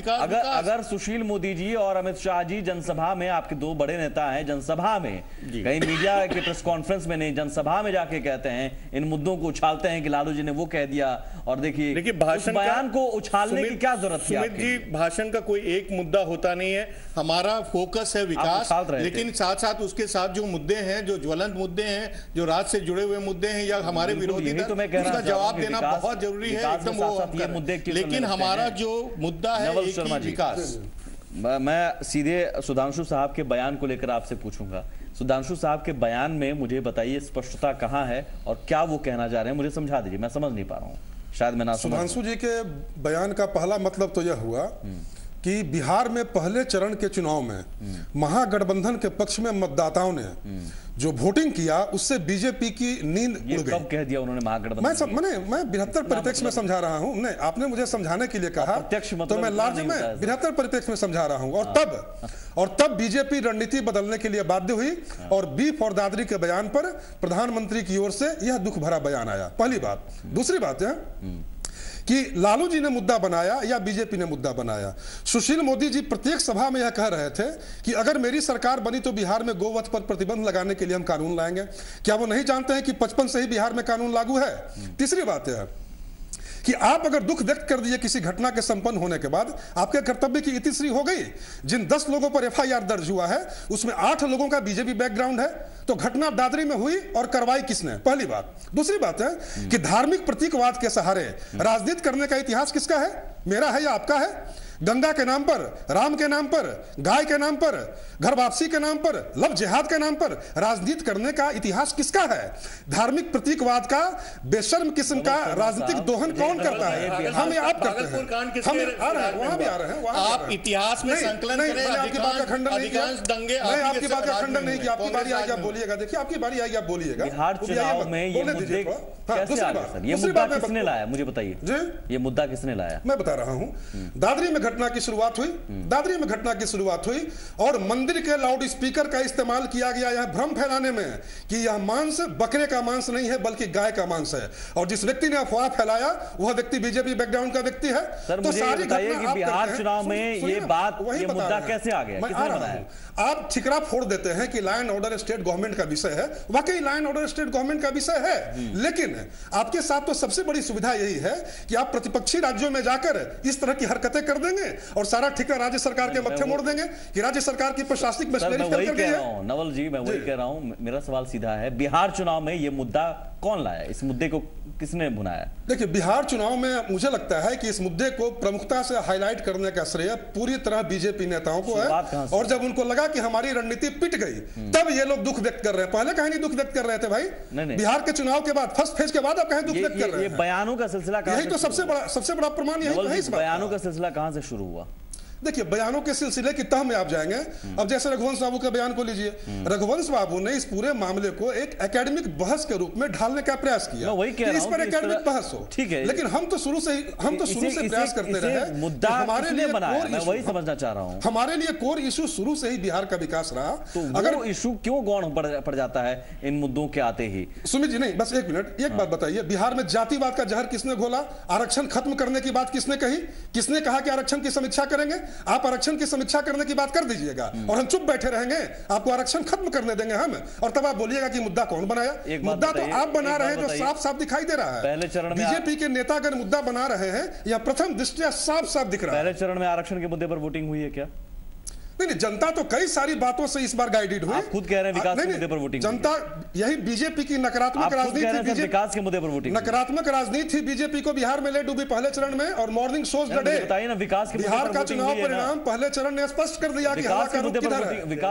अगर सुशील मोदी जी और अमित शाह जी जनसभा में, आपके 2 बड़े नेता हैं, जनसभा में, कहीं मीडिया के प्रेस कॉन्फ्रेंस में नहीं, जनसभा में जाके कहते हैं, इन मुद्दों को उछालते हैं कि लालू जी ने वो कह दिया, और देखिए उस बयान को उछालने की क्या जरूरत थी? सुमित जी, भाषण का कोई एक मुद्दा होता नहीं है, हमारा फोकस है विकास, लेकिन साथ साथ उसके साथ जो मुद्दे हैं, जो ज्वलंत मुद्दे हैं, जो राज्य से जुड़े हुए मुद्दे हैं या हमारे विरोधी दल, उसका जवाब देना बहुत जरूरी है, एकदम वो। लेकिन हमारा जो मुद्दा है विकास। मैं सीधे सुधांशु साहब के बयान को लेकर आपसे पूछूंगा। सुधांशु साहब के बयान में मुझे बताइए स्पष्टता कहां है और क्या वो कहना चाह रहे हैं, मुझे समझा दीजिए, मैं समझ नहीं पा रहा हूं, शायद मैं ना समझ। सुधांशु जी के बयान का पहला मतलब तो यह हुआ कि बिहार में पहले चरण के चुनाव में महागठबंधन के पक्ष में मतदाताओं ने जो वोटिंग किया उससे बीजेपी की नींद उड़ गई। कब कह दिया उन्होंने महागठबंधन? मैं 72 परिप्रेक्ष्य में समझा रहा हूं। नहीं, आपने मुझे समझाने के लिए कहा, तो मैं लार्ज में 72 परिप्रेक्ष्य में समझा रहा हूं। और तब बीजेपी रणनीति बदलने के लिए बाध्य हुई और बी फॉर दादरी के बयान पर प्रधानमंत्री की ओर से यह दुख भरा बयान आया। पहली बात। दूसरी बात है कि लालू जी ने मुद्दा बनाया या बीजेपी ने मुद्दा बनाया। सुशील मोदी जी प्रत्येक सभा में यह कह रहे थे कि अगर मेरी सरकार बनी तो बिहार में गोवध पर प्रतिबंध लगाने के लिए हम कानून लाएंगे। क्या वो नहीं जानते हैं कि 55 से ही बिहार में कानून लागू है? तीसरी बात है कि आप अगर दुख व्यक्त कर दिए किसी घटना के संपन्न होने के बाद, आपके कर्तव्य की इतिश्री हो गई। जिन 10 लोगों पर एफआईआर दर्ज हुआ है उसमें 8 लोगों का बीजेपी बैकग्राउंड है, तो घटना दादरी में हुई और कार्रवाई किसने? पहली बात। दूसरी बात है कि धार्मिक प्रतीकवाद के सहारे राजनीति करने का इतिहास किसका है? मेरा है या आपका है? गंगा के नाम पर, राम के नाम पर, गाय के नाम पर, घर वापसी के नाम पर, लव जिहाद के नाम पर राजनीति करने का इतिहास किसका है? धार्मिक प्रतीकवाद का बेशर्म किस्म का राजनीतिक दोहन कौन करता है? हम या आप करते हैं? हम आ रहे हैं, वहां भी आ रहे हैं। आप इतिहास में संकलन करें। आपकी बात का खंडन नहीं किया, मैं आपकी बात का खंडन नहीं किया। आपकी बारी आएगी आप बोलिएगा। देखिए, आपकी बारी आएगी आप बोलिएगा। बिहार चुनाव में ये मुद्दे कैसे आ गए सर? ये मुद्दा किसने लाया, मुझे बताइए जी। ये मुद्दा किसने लाया? मैं बता रहा हूं। दादरी में घटना की शुरुआत हुई, दादरी में घटना की शुरुआत हुई और मंदिर के लाउड स्पीकर का इस्तेमाल किया गया यह भ्रम फैलाने में कि यह मांस बकरे का मांस नहीं है बल्कि गाय का मांस है। और जिस व्यक्ति ने अफवाह फैलाया वह व्यक्ति बीजेपी बैकग्राउंड का व्यक्ति है। सर, तो सारी बताइए कि बिहार चुनाव में ये बात, ये मुद्दा कैसे आ गया, किसने बनाया? आप ठिकरा फोड़ देते हैं कि law and order state government का विषय है। वाकई law and order state government का विषय है, लेकिन आपके साथ तो सबसे बड़ी सुविधा यही है कि आप प्रतिपक्षी राज्यों में जाकर इस तरह की हरकतें कर देंगे और सारा ठिका राज्य सरकार के मत्थे मोड़ देंगे कि राज्य सरकार की प्रशासनिक मशीनरी फेल कर गई है। नवल जी, मैं वही कह रहा हूं। मेरा सवाल सीधा है, बिहार चुनाव में ये मुद्दा कौन लाया? इस मुद्दे को किसने बुनाया? देखिए, बिहार चुनाव में मुझे लगता है कि इस मुद्दे को प्रमुखता से हाईलाइट करने का श्रेय पूरी तरह बीजेपी नेताओं को है। और जब उनको लगा कि हमारी रणनीति पिट गई, तब ये लोग दुख व्यक्त कर रहे हैं। पहले कहीं नहीं दुख व्यक्त कर रहे थे भाई। बिहार के चुनाव के बाद, फर्स्ट फेज के बाद आप कहीं दुख व्यक्त कर रहे हैं। बयानों का सिलसिला, यही तो सबसे बड़ा प्रमाण यही है। बयानों का सिलसिला कहां से शुरू हुआ? देखिए, बयानों के सिलसिले की तह में आप जाएंगे। अब जैसे रघुवंश बाबू के बयान को लीजिए। रघुवंश बाबू ने इस पूरे मामले को एक एकेडमिक बहस के रूप में ढालने का प्रयास किया। वही कह रहा हूं इस पर एकेडमिक बहस हो, ठीक है, लेकिन हम तो शुरू से प्रयास करते रहे। मुद्दा हमारे लिए बनाया, मैं वही समझना चाह रहा हूं। हमारे लिए कोर इशू शुरू से ही बिहार का विकास रहा। तो अगर इशू क्यों गौण पड़ जाता है इन मुद्दों के आते ही? सुमित जी, नहीं, बस एक मिनट, एक बात बताइए, बिहार में जातिवाद का जहर किसने घोला? आरक्षण खत्म करने की बात किसने कही? किसने कहा कि आरक्षण की समीक्षा करेंगे? आप आरक्षण की समीक्षा करने की बात कर दीजिएगा और हम चुप बैठे रहेंगे। आपको आरक्षण खत्म करने देंगे हम, और तब आप बोलिएगा कि मुद्दा कौन बनाया? मुद्दा तो आप बना रहे हैं, जो साफ साफ दिखाई दे रहा है। पहले चरण में बीजेपी के नेतागण मुद्दा बना रहे हैं, यह प्रथम दृष्टया साफ साफ दिख रहा है। पहले चरण में आरक्षण के मुद्दे पर वोटिंग हुई है क्या? नहीं, जनता तो कई सारी बातों से इस बार गाइडेड हुई। आप खुद कह रहे हैं विकास के मुद्दे पर वोटिंग। जनता, यही बीजेपी की नकारात्मक राजनीति, विकास के मुद्दे पर वोटिंग, नकारात्मक राजनीति बीजेपी को बिहार में ले डूबी पहले चरण में, और मॉर्निंग शोज लड़े। बताइए ना, विकास के बिहार का चुनाव परिणाम पहले चरण ने स्पष्ट कर दिया कि विकास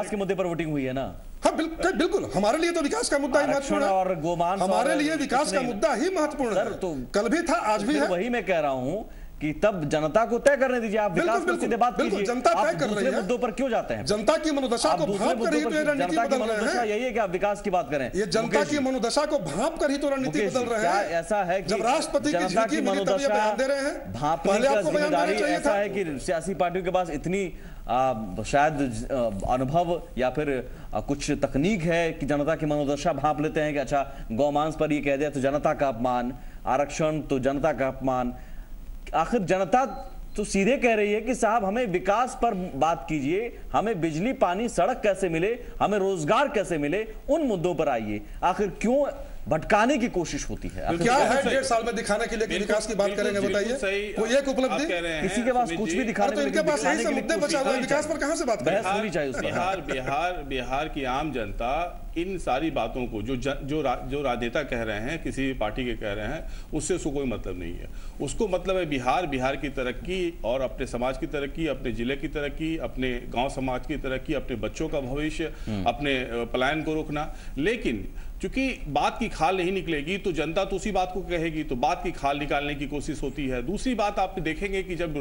के मुद्दे पर वोटिंग हुई है ना। हाँ, बिल्कुल, हमारे लिए तो विकास का मुद्दा ही महत्वपूर्ण है, और गोमांस हमारे लिए विकास का मुद्दा ही महत्वपूर्ण है। तो कल भी था, आज भी है। वही मैं कह रहा हूँ कि तब जनता को तय करने दीजिए। आप विकास पर सीधे बात कीजिए। जनता तय कर रही है, मुद्दों पर क्यों जाते हैं? जनता की मनोदशा को भांप कर ही तो ये रणनीति बदल रहे हैं। यही है कि आप विकास की बात करें। ये जनता की मनोदशा को भांप कर ही तो रणनीति बदल रहे हैं। ऐसा है कि जब राष्ट्रपति की झुकी मिली तब ये बयान दे रहे हैं। भांपने की जिम्मेदारी ऐसा है कि सियासी पार्टियों के पास इतनी शायद अनुभव या फिर कुछ तकनीक है कि जनता की मनोदशा भांप लेते हैं कि अच्छा, गौमांस पर ये कह दिया तो जनता का अपमान, आरक्षण तो जनता का अपमान। आखिर जनता तो सीधे कह रही है कि साहब हमें विकास पर बात कीजिए, हमें बिजली, पानी, सड़क कैसे मिले, हमें रोजगार कैसे मिले, उन मुद्दों पर आइए। आखिर क्यों भटकाने की कोशिश होती है? क्या है 1.5 साल में दिखाने के लिए कि विकास की बात करेंगे? बताइए, कोई एक उपलब्धि किसी के पास कुछ भी दिखाने, तो इनके पास यही सब मुद्दे बचा हुए, विकास पर कहां से बात करें? होनी चाहिए। बिहार की आम जनता इन सारी बातों को जो राजनेता कह रहे हैं, किसी भी पार्टी के कह रहे हैं, उससे उसको कोई मतलब नहीं है। उसको मतलब है बिहार की तरक्की और अपने समाज की तरक्की, अपने जिले की तरक्की, अपने गांव समाज की तरक्की, अपने बच्चों का भविष्य, अपने पलायन को रोकना। लेकिन क्योंकि बात की खाल नहीं निकलेगी तो जनता तो उसी बात को कहेगी, तो बात की खाल निकालने की कोशिश होती है। दूसरी बात आप देखेंगे कि जब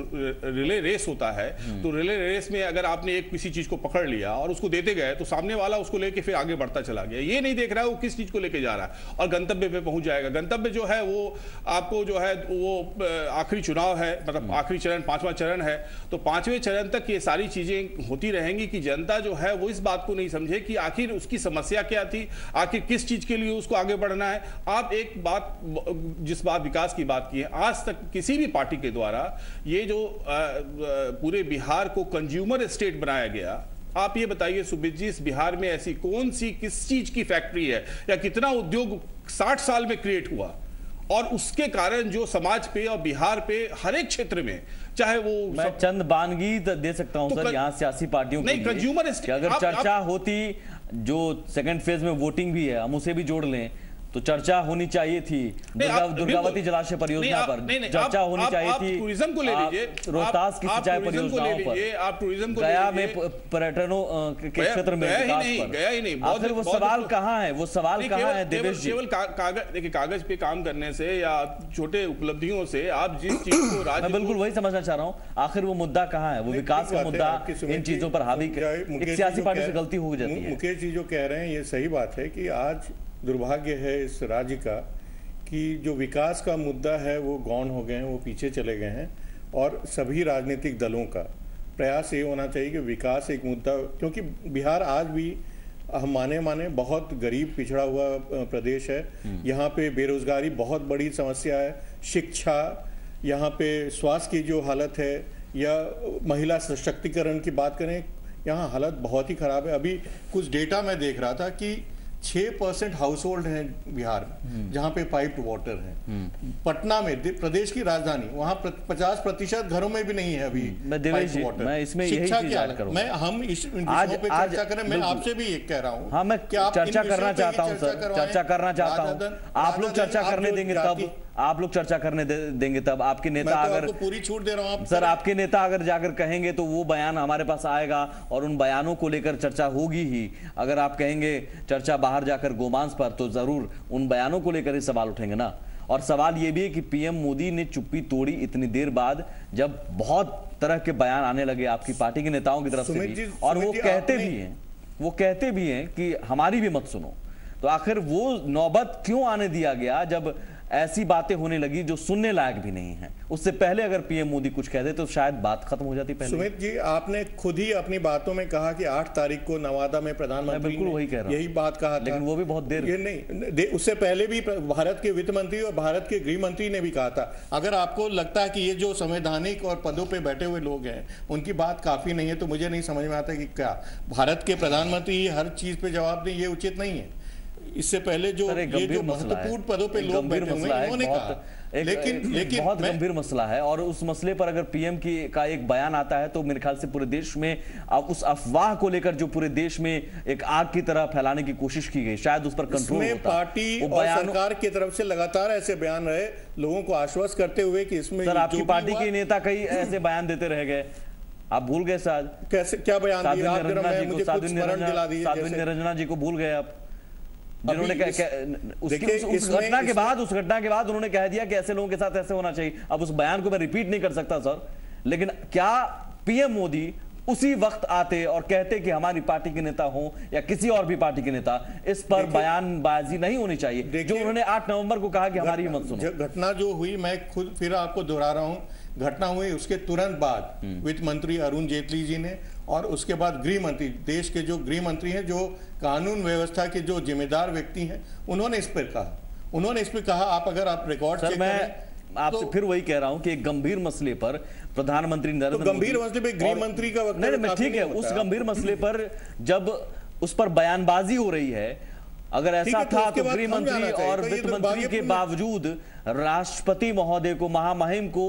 रिले रेस होता है तो रिले रेस में अगर आपने एक किसी चीज को पकड़ लिया और उसको देते गए तो सामने वाला उसको लेके फिर आगे बढ़ता चला गया। ये नहीं देख रहा है वो किस चीज को लेके जा रहा है और गंतव्य पे पहुंच जाएगा। गंतव्य जो है वो आपको जो है वो आखिरी चुनाव है, मतलब आखिरी चरण 5वां चरण है, तो 5वें चरण तक ये सारी चीजें होती रहेंगी कि जनता जो है वो इस बात को नहीं समझे कि आखिर उसकी समस्या क्या थी, आखिर किस चीज के लिए उसको आगे बढ़ना है। आप एक बात, जिस बात विकास की बात की है, आज तक किसी भी पार्टी के द्वारा ये जो पूरे बिहार को कंज्यूमर स्टेट बनाया गया, आप ये बताइए सुमित जी, इस बिहार में ऐसी कौन सी किस चीज की फैक्ट्री है या कितना उद्योग 60 साल में क्रिएट हुआ और उसके कारण जो समाज पे और बिहार पे हर एक क्षेत्र में, चाहे वो मैं चंद बानगी दे सकता हूं सर यहाँ सियासी पार्टियों नहीं, कंज्यूमर अगर चर्चा होती, जो सेकंड फेज में वोटिंग भी है हम उसे भी जोड़ लें तो चर्चा होनी चाहिए थी। दुर्गावती जलाशय परियोजना पर चर्चा होनी चाहिए थी। टूरिज्म को ले लीजिए, रोहतास की सिंचाई परियोजनाओं पर, आप टूरिज्म को गया में पर्यटनों के क्षेत्र में विकास पर गया ही नहीं। आखिर वो सवाल कहाँ है? वो सवाल कहाँ है देवेश जी? केवल कागज, देखिए कागज पे काम करने से या छोटे उपलब्धियों से आप जिस चीज को राज्य, मैं बिल्कुल वही समझना चाह रहा हूँ, आखिर वो मुद्दा कहाँ है? वो विकास का मुद्दा इन चीजों पर हावी, एक सियासी पार्टी से गलती हो जाती है। मुकेश जी जो कह रहे हैं ये सही बात है कि आज दुर्भाग्य है इस राज्य का कि जो विकास का मुद्दा है वो गौण हो गए हैं, वो पीछे चले गए हैं। और सभी राजनीतिक दलों का प्रयास ये होना चाहिए कि विकास एक मुद्दा, क्योंकि बिहार आज भी हम माने बहुत गरीब पिछड़ा हुआ प्रदेश है। यहाँ पे बेरोजगारी बहुत बड़ी समस्या है, शिक्षा, यहाँ पे स्वास्थ्य की जो हालत है या महिला सशक्तिकरण की बात करें, यहाँ हालत बहुत ही खराब है। अभी कुछ डेटा मैं देख रहा था कि 6% हाउस होल्ड हैं बिहार में जहां पे पाइप्ड वाटर है। पटना में प्रदेश की राजधानी, वहां 50% घरों में भी नहीं है अभी पाइप्ड वाटर। मैं इसमें शिक्षा क्या है, मैं हम इस विषयों पे चर्चा करें। मैं आपसे भी एक कह रहा हूं, हाँ मैं चर्चा करना चाहता हूं सर, चर्चा करना चाहता हूं। आप लोग चर्चा करने देंगे तब, आप लोग चर्चा करने देंगे तब। आपके नेता अगर, पूरी छूट दे रहा हूं सर, आपके नेता अगर जाकर कहेंगे तो वो बयान हमारे पास आएगा और उन बयानों को लेकर चर्चा होगी ही। अगर आप कहेंगे चर्चा बाहर जाकर गोमांस पर, तो जरूर उन बयानों को लेकर ही सवाल उठेंगे ना। और सवाल ये भी है कि पीएम मोदी ने चुप्पी तोड़ी इतनी देर बाद, जब बहुत तरह के बयान आने लगे आपकी पार्टी के नेताओं की तरफ से भी, और वो कहते भी हैं कि हमारी भी मत सुनो। तो आखिर वो नौबत क्यों आने दिया गया जब ऐसी बातें होने लगी जो सुनने लायक भी नहीं है? उससे पहले अगर पीएम मोदी कुछ कह दे तो शायद बात खत्म हो जाती। पहले सुमित जी, आपने खुद ही अपनी बातों में कहा कि 8 तारीख को नवादा में प्रधानमंत्री बिल्कुल वही कह रहा हूं, यही बात कहा था, लेकिन वो भी बहुत देर, ये नहीं, उससे पहले भी भारत के वित्त मंत्री और भारत के गृह मंत्री ने भी कहा था। अगर आपको लगता है कि ये जो संवैधानिक और पदों पे बैठे हुए लोग हैं उनकी बात काफी नहीं है, तो मुझे नहीं समझ में आता कि क्या भारत के प्रधानमंत्री हर चीज पे जवाब दें, ये उचित नहीं है। इससे पहले जो ये जो महत्वपूर्ण पदों पे लोग बैठे हुए हैं, उन्होंने कहा, लेकिन बहुत गंभीर मसला है। और उस मसले पर अगर पीएम का एक बयान आता है तो मेरे ख्याल से पूरे देश में उस अफवाह को लेकर जो पूरे देश में एक आग की तरह फैलाने की कोशिश की गई, शायद उस पर कंट्रोल होता। पार्टी और सरकार की तरफ से लगातार ऐसे बयान रहे, लोगों को आश्वस्त करते हुए कि इसमें, सर आपकी पार्टी के नेता कई ऐसे बयान देते रह गए, आप भूल गए शायद। कैसे, क्या बयान दिया? साध्वी निरंजना जी को भूल गए आप, जिन्होंने उस घटना के बाद उन्होंने कह दिया कि ऐसे लोगों के साथ ऐसे होना चाहिए। अब उस बयान को मैं रिपीट नहीं कर सकता सर, लेकिन क्या पीएम मोदी उसी वक्त आते और कहते कि हमारी पार्टी के नेता हो या किसी और भी पार्टी के नेता, इस पर बयानबाजी नहीं होनी चाहिए जो उन्होंने 8 नवंबर को कहा कि हमारी मत सुनो। घटना जो हुई, मैं खुद फिर आपको दोहरा रहा हूं, घटना हुई उसके तुरंत बाद वित्त मंत्री अरुण जेटली जी ने और उसके बाद गृह मंत्री, देश के जो गृह मंत्री हैं, जो कानून व्यवस्था के जो जिम्मेदार व्यक्ति हैं, उन्होंने इस पर कहा। आप अगर आप रिकॉर्ड चेक करें, आपसे फिर वही कह रहा हूं कि एक गंभीर मसले पर प्रधानमंत्री नरेंद्र मोदी, गंभीर मसले पे गृह मंत्री का वक्त नहीं, ठीक है, उस गंभीर मसले पर जब उस पर बयानबाजी हो रही है, अगर ऐसा था तो गृह मंत्री और वित्त मंत्री के बावजूद राष्ट्रपति महोदय को, महामहिम को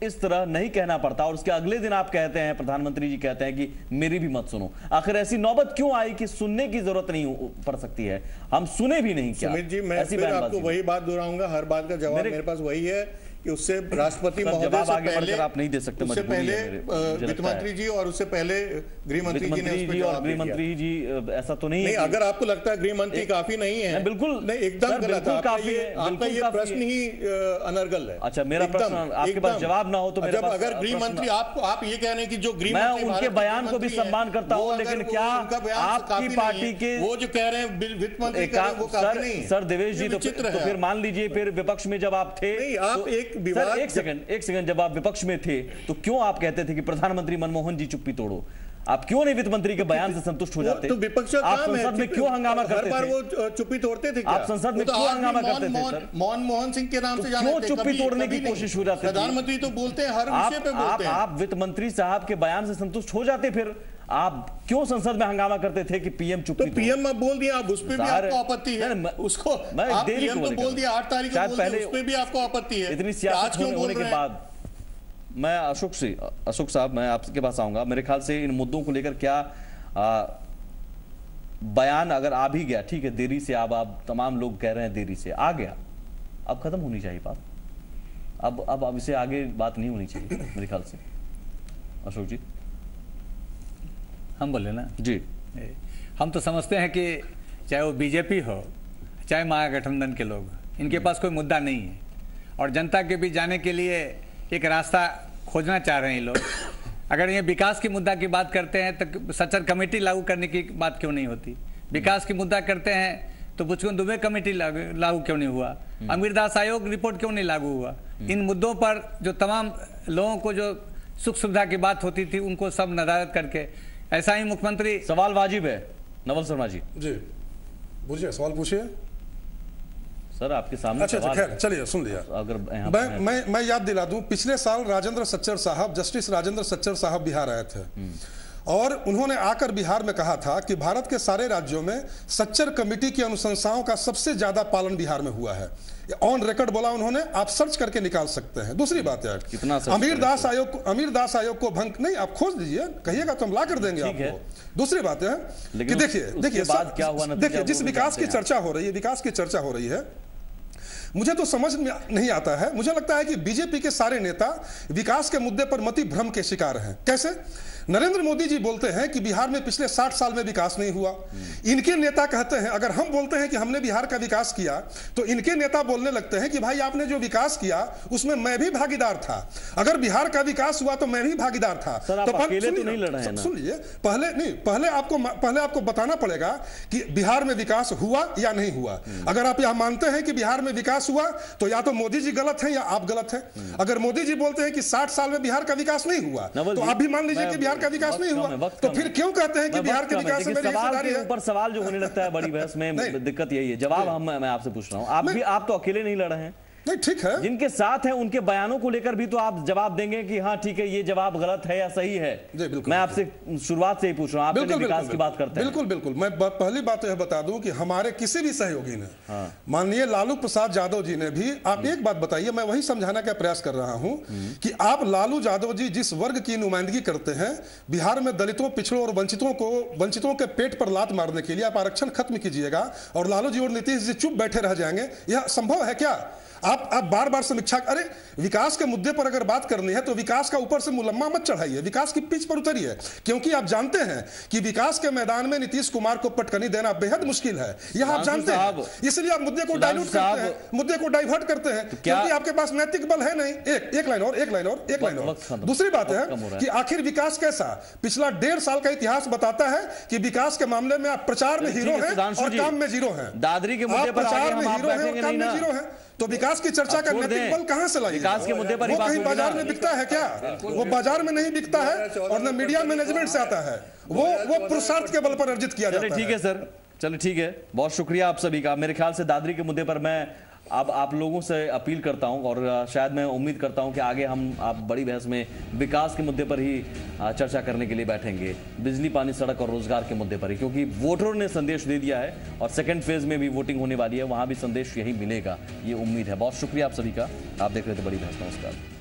इस तरह नहीं कहना पड़ता, और उसके अगले दिन आप कहते हैं, प्रधानमंत्री जी कहते हैं कि मेरी भी मत सुनो। आखिर ऐसी नौबत क्यों आई कि सुनने की जरूरत नहीं पड़ सकती है? हम सुने भी नहीं क्या? सुमित जी, मैं फिर आपको वही बात दोहराऊंगा, हर बात का जवाब मेरे पास वही है कि उससे राष्ट्रपति महोदय से पहले आप नहीं दे सकते, उससे पहले वित्त मंत्री जी और उससे पहले गृह मंत्री जी ने और गृह मंत्री जी, ऐसा तो नहीं है। अगर आपको लगता है गृह मंत्री काफी नहीं है, बिल्कुल नहीं, एकदम गलत है आपका ये प्रश्न ही अनर्गल है। अच्छा, मेरा प्रश्न आपके पास जवाब ना हो तो मेरे पास, अगर गृह मंत्री आप ये कह रहे हैं कि जो गृह मंत्री, मैं उनके बयान को भी सम्मान करता हूं, लेकिन क्या आपकी पार्टी के वो जो कह रहे हैं वित्त मंत्री वो काफी नहीं है? सर देवेश जी, तो फिर मान लीजिए, फिर विपक्ष में जब आप थे, आप एक सेकंड, जब आप विपक्ष में थे तो क्यों आप कहते थे कि प्रधानमंत्री मनमोहन जी चुप्पी तोड़ो? आप क्यों नहीं वित्त मंत्री के बयान से संतुष्ट हो जाते? तो विपक्ष आप संसद में क्यों हंगामा करते थे? हर बार वो चुप्पी तोड़ते थे क्या? आप संसद में क्यों हंगामा करते थे सर? मनमोहन सिंह के नाम से जाने क्यों चुप्पी तोड़ने की कोशिश हो जाती? प्रधानमंत्री तो बोलते हैं, हर विषय पे बोलते हैं। आप वित्त मंत्री साहब के बयान से संतुष्ट हो जाते, फिर आप क्यों संसद में हंगामा करते थे कि पीएम चुप्पी? तो पीएम अब बोल दिया, अब उस पे भी आपको आपत्ति है? उसको आप पीएम तो बोल दिया 8 तारीख को, उस पे भी आपको आपत्ति है? इतनी सियासत होने के बाद मैं अशोक साहब, मैं आपके पास आऊंगा। मेरे ख्याल से इन मुद्दों को लेकर क्या बयान अगर आ भी गया, ठीक है, देरी से, आप तमाम लोग कह रहे हैं देरी से आ गया, अब खत्म होनी चाहिए बात, अब इससे आगे बात नहीं होनी चाहिए मेरे ख्याल से। अशोक जी, हम बोले ना जी, हम तो समझते हैं कि चाहे वो बीजेपी हो, चाहे महागठबंधन के लोग, इनके पास कोई मुद्दा नहीं है, और जनता के बीच जाने के लिए एक रास्ता खोजना चाह रहे हैं ये लोग। अगर ये विकास की मुद्दा की बात करते हैं तो सचर कमेटी लागू करने की बात क्यों नहीं होती? विकास की मुद्दा करते हैं तो पुष्कर दुबे कमेटी लागू क्यों नहीं हुआ? अमीरदास आयोग रिपोर्ट क्यों नहीं लागू हुआ? इन मुद्दों पर जो तमाम लोगों को जो सुख सुविधा की बात होती थी, उनको सब नदारद करके, ऐसा ही मुख्यमंत्री। सवाल वाजिब है नवल शर्मा जी। जी पूछिए, सवाल पूछिए सर, आपके सामने। अच्छा, खैर चलिए, सुन लिया। अगर मैं याद दिला दूं, पिछले साल जस्टिस राजेंद्र सच्चर साहब बिहार आए थे। और उन्होंने आकर बिहार में कहा था कि भारत के सारे राज्यों में सच्चर कमेटी की अनुशंसाओं का सबसे ज्यादा पालन बिहार में हुआ है। ऑन रिकॉर्ड बोला उन्होंने, आप सर्च करके निकाल सकते हैं। दूसरी बात है, अमीर दास आयोग को भंग नहीं, आप खोज दीजिए, कहिएगा तो हम ला कर देंगे आपको। दूसरी बात है कि देखिए जिस विकास की चर्चा हो रही है, मुझे तो समझ में नहीं आता है। मुझे लगता है कि बीजेपी के सारे नेता विकास के मुद्दे पर मति भ्रम के शिकार हैं। कैसे? नरेंद्र मोदी जी बोलते हैं कि बिहार में पिछले 60 साल में विकास नहीं हुआ। इनके नेता कहते हैं, अगर हम बोलते हैं कि हमने बिहार का विकास किया, तो इनके नेता बोलने लगते हैं कि भाई आपने जो विकास किया उसमें मैं भी भागीदार था। अगर बिहार का विकास हुआ तो मैं भी भागीदार था। सुन लीजिए, पहले आपको बताना पड़ेगा कि बिहार में विकास हुआ या नहीं हुआ। अगर आप यह मानते हैं कि बिहार में विकास हुआ तो या तो मोदी जी गलत हैं या आप गलत हैं। अगर मोदी जी बोलते हैं कि 60 साल में बिहार का विकास नहीं हुआ तो आप भी मान लीजिए कि बिहार का विकास नहीं हुआ। तो फिर क्यों कहते हैं कि बिहार के विकास में सवाल के ऊपर सवाल जो होने लगता है बड़ी बहस में, दिक्कत यही है। जवाब मैं आपसे पूछ रहा हूं, आप तो अकेले नहीं लड़ रहे हैं, नहीं ठीक है, जिनके साथ हैं उनके बयानों को लेकर भी तो आप जवाब देंगे कि हाँ ठीक है, ये जवाब गलत है या सही है। मैं आपसे शुरुआत से ही पूछ रहा हूं, आप विकास की बात करते हैं। बिल्कुल। मैं पहली बात यह बता दूं कि हमारे किसी भी सहयोगी ने, माननीय लालू प्रसाद यादव जी ने भी, आप एक बात बताइए, मैं वही समझाने का प्रयास कर रहा हूं कि आप लालू यादव जी जिस वर्ग की नुमाइंदगी करते हैं, बिहार में दलितों, पिछड़ों और वंचितों के पेट पर लात मारने के लिए आप आरक्षण खत्म कीजिएगा और लालू जी और नीतीश जी चुप बैठे रह जाएंगे, यह संभव है क्या? आप बार बार समीक्षा, अरे विकास के मुद्दे पर अगर बात करनी है तो विकास का ऊपर से मुलम्मा मत चढ़ाइए, विकास की पिच पर उतरिए, क्योंकि आप जानते हैं कि विकास के मैदान में नीतीश कुमार को पटकनी देना बेहद मुश्किल है, यह आप जानते हैं। इसलिए आप मुद्दे को डाइल्यूट करते हैं, मुद्दे को डाइवर्ट करते हैं, क्योंकि आपके पास नैतिक बल है नहीं। एक लाइन और। दूसरी बात है कि आखिर विकास कैसा? पिछला 1.5 साल का इतिहास बताता है कि विकास के मामले में आप प्रचार में हीरो हैं और काम में जीरो हैं। दादरी के मुद्दे पर प्रचार में हीरो हैं और काम में जीरो हैं, तो विकास की चर्चा का नैतिक बल कहां से लाइए? विकास के मुद्दे पर वो कहीं बाजार में बिकता है क्या? वो बाजार में नहीं बिकता है और न मीडिया मैनेजमेंट से आता है, वो पुरुषार्थ के बल पर अर्जित किया जाता है। ठीक है सर, चलिए ठीक है, बहुत शुक्रिया आप सभी का। मेरे ख्याल से दादरी के मुद्दे पर मैं अब आप लोगों से अपील करता हूं और शायद मैं उम्मीद करता हूं कि आगे आप बड़ी बहस में विकास के मुद्दे पर ही चर्चा करने के लिए बैठेंगे, बिजली, पानी, सड़क और रोजगार के मुद्दे पर ही, क्योंकि वोटरों ने संदेश दे दिया है और सेकंड फेज में भी वोटिंग होने वाली है, वहां भी संदेश यही मिलेगा, ये उम्मीद है। बहुत शुक्रिया आप सभी का, आप देख रहे थे बड़ी बहस। नमस्कार।